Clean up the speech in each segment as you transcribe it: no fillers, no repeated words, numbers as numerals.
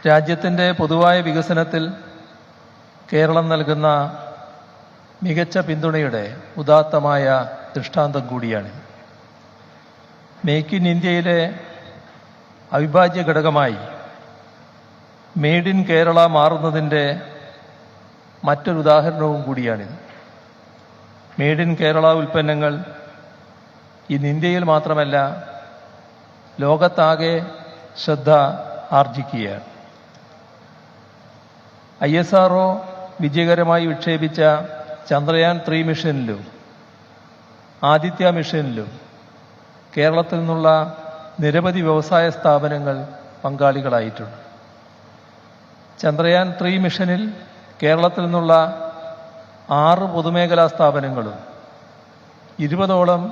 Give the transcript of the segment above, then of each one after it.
രാജ്യത്തിൻ്റെ പൊതുവായ വികസനത്തിൽ കേരളം നൽകുന്ന മികച്ച പിന്തുണയുടെ ഉദാത്തമായ ദൃഷ്ടാന്തം കൂടിയാണ്. മേക്ക് ഇൻ ഇന്ത്യയിലെ അവിഭാജ്യ ഘടകമായി മെയ്ഡ് ഇൻ കേരള മാറുന്നതിൻ്റെ മറ്റൊരു ഉദാഹരണവും കൂടിയാണിത്. മെയ്ഡ് ഇൻ കേരള ഉൽപ്പന്നങ്ങൾ ഇന്ന് ഇന്ത്യയിൽ മാത്രമല്ല ലോകത്താകെ ശ്രദ്ധ ആർജിക്കുകയാണ്. ISRO വിജയകരമായി വിക്ഷേപിച്ച ചന്ദ്രയാൻ 3 മിഷനിലും ആദിത്യ മിഷനിലും കേരളത്തിൽ നിന്നുള്ള നിരവധി വ്യവസായ സ്ഥാപനങ്ങൾ പങ്കാളികളായിട്ടുണ്ട്. ചന്ദ്രയാൻ 3 മിഷനിൽ കേരളത്തിൽ നിന്നുള്ള 6 പൊതുമേഖലാ സ്ഥാപനങ്ങളും 20ഓളം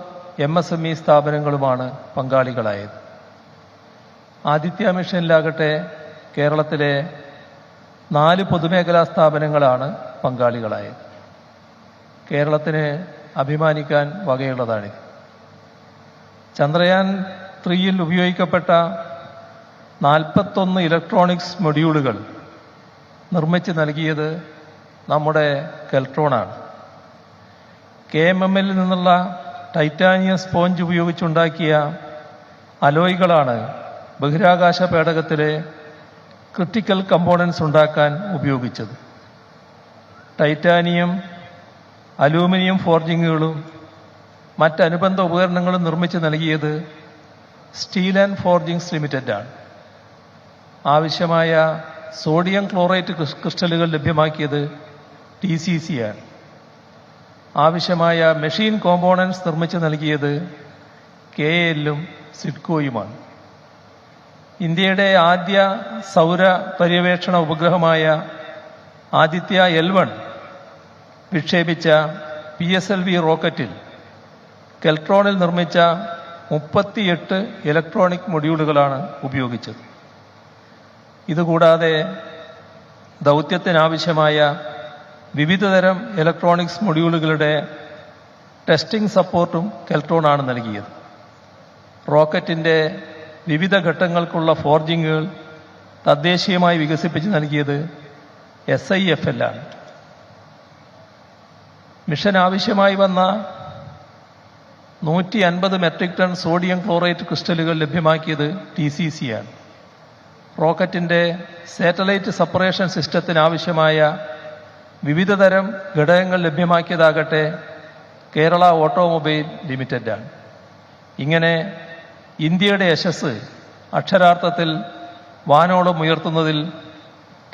MSME സ്ഥാപനങ്ങളുമാണ് പങ്കാളികളായത്. ആദിത്യ മിഷനിലാകട്ടെ കേരളത്തിലെ 4 പൊതുമേഖലാ സ്ഥാപനങ്ങളാണ് പങ്കാളികളായത്. കേരളത്തിന് അഭിമാനിക്കാൻ വകയുള്ളതാണിത്. ചന്ദ്രയാൻ 3യിൽ ഉപയോഗിക്കപ്പെട്ട 41 ഇലക്ട്രോണിക്സ് മൊഡ്യൂളുകൾ നിർമ്മിച്ച് നൽകിയത് നമ്മുടെ കെൽട്രോണാണ്. KMMൽ നിന്നുള്ള ടൈറ്റാനിയം സ്പോഞ്ച് ഉപയോഗിച്ചുണ്ടാക്കിയ അലോയ്കളാണ് ബഹിരാകാശ പേടകത്തിലെ ക്രിട്ടിക്കൽ കമ്പോണൻസ് ഉണ്ടാക്കാൻ ഉപയോഗിച്ചത്. ടൈറ്റാനിയം, അലൂമിനിയം ഫോർജിങ്ങുകളും മറ്റനുബന്ധ ഉപകരണങ്ങളും നിർമ്മിച്ച് നൽകിയത് സ്റ്റീൽ ആൻഡ് ഫോർജിങ്സ് ലിമിറ്റഡാണ്. ആവശ്യമായ സോഡിയം ക്ലോറേറ്റ് ക്രിസ്റ്റലുകൾ ലഭ്യമാക്കിയത് TCC ആണ്. ആവശ്യമായ മെഷീൻ കോമ്പോണൻസ് നിർമ്മിച്ച് നൽകിയത് KAL-ഉം സിഡ്കോയുമാണ്. ഇന്ത്യയുടെ ആദ്യ സൗര പര്യവേക്ഷണ ഉപഗ്രഹമായ ആദിത്യ L1 വിക്ഷേപിച്ച PSLV റോക്കറ്റിൽ കെൽട്രോണിൽ നിർമ്മിച്ച 38 ഇലക്ട്രോണിക് മൊഡ്യൂളുകളാണ് ഉപയോഗിച്ചത്. ഇതുകൂടാതെ ദൗത്യത്തിനാവശ്യമായ വിവിധതരം ഇലക്ട്രോണിക്സ് മൊഡ്യൂളുകളുടെ ടെസ്റ്റിംഗ് സപ്പോർട്ടും കെൽട്രോണാണ് നൽകിയത്. റോക്കറ്റിൻ്റെ വിവിധ ഘട്ടങ്ങൾക്കുള്ള ഫോർജിങ്ങുകൾ തദ്ദേശീയമായി വികസിപ്പിച്ച് നൽകിയത് SIFL ആണ്. മിഷൻ ആവശ്യമായി വന്ന 150 മെട്രിക് ടൺ സോഡിയം ക്ലോറേറ്റ് ക്രിസ്റ്റലുകൾ ലഭ്യമാക്കിയത് TCC ആണ്. റോക്കറ്റിൻ്റെ സാറ്റലൈറ്റ് സെപ്പറേഷൻ സിസ്റ്റത്തിന് ആവശ്യമായ വിവിധതരം ഘടകങ്ങൾ ലഭ്യമാക്കിയതാകട്ടെ കേരള ഓട്ടോമൊബൈൽ ലിമിറ്റഡാണ്. ഇങ്ങനെ ഇന്ത്യയുടെ യശസ് അക്ഷരാർത്ഥത്തിൽ വാനോളം ഉയർത്തുന്നതിൽ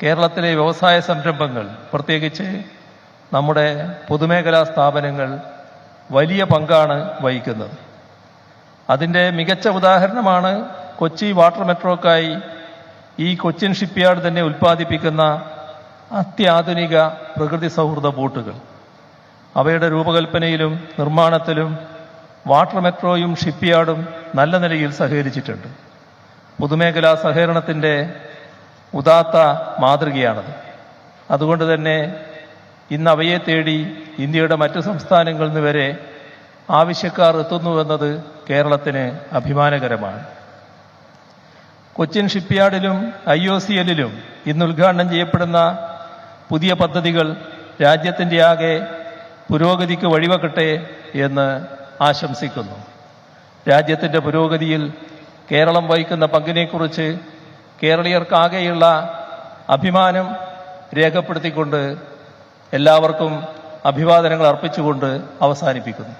കേരളത്തിലെ വ്യവസായ സംരംഭങ്ങൾ, പ്രത്യേകിച്ച് നമ്മുടെ പൊതുമേഖലാ സ്ഥാപനങ്ങൾ വലിയ പങ്കാണ് വഹിക്കുന്നത്. അതിൻ്റെ മികച്ച ഉദാഹരണമാണ് കൊച്ചി വാട്ടർ മെട്രോക്കായി ഈ കൊച്ചിൻ ഷിപ്പ്യാർഡ് തന്നെ ഉൽപ്പാദിപ്പിക്കുന്ന അത്യാധുനിക പ്രകൃതി സൗഹൃദ ബോട്ടുകൾ. അവയുടെ രൂപകൽപ്പനയിലും നിർമ്മാണത്തിലും വാട്ടർ മെട്രോയും ഷിപ്പ്യാർഡും നല്ല നിലയിൽ സഹകരിച്ചിട്ടുണ്ട്. പൊതുമേഖലാ സഹകരണത്തിൻ്റെ ഉദാത്ത മാതൃകയാണത്. അതുകൊണ്ട് തന്നെ ഇന്ന് അവയെ തേടി ഇന്ത്യയുടെ മറ്റ് സംസ്ഥാനങ്ങളിൽ നിന്ന് വരെ ആവശ്യക്കാർ എത്തുന്നുവെന്നത് കേരളത്തിന് അഭിമാനകരമാണ്. കൊച്ചിൻ ഷിപ്പ്യാർഡിലും IOCLലും ഇന്ന് ഉദ്ഘാടനം ചെയ്യപ്പെടുന്ന പുതിയ പദ്ധതികൾ രാജ്യത്തിൻ്റെ ആകെ പുരോഗതിക്ക് വഴിവെക്കട്ടെ എന്ന് ആശംസിക്കുന്നു. രാജ്യത്തിൻ്റെ പുരോഗതിയിൽ കേരളം വഹിക്കുന്ന പങ്കിനെക്കുറിച്ച് കേരളീയർക്കാകെയുള്ള അഭിമാനം രേഖപ്പെടുത്തിക്കൊണ്ട് എല്ലാവർക്കും അഭിവാദനങ്ങൾ അർപ്പിച്ചുകൊണ്ട് അവസാനിപ്പിക്കുന്നു.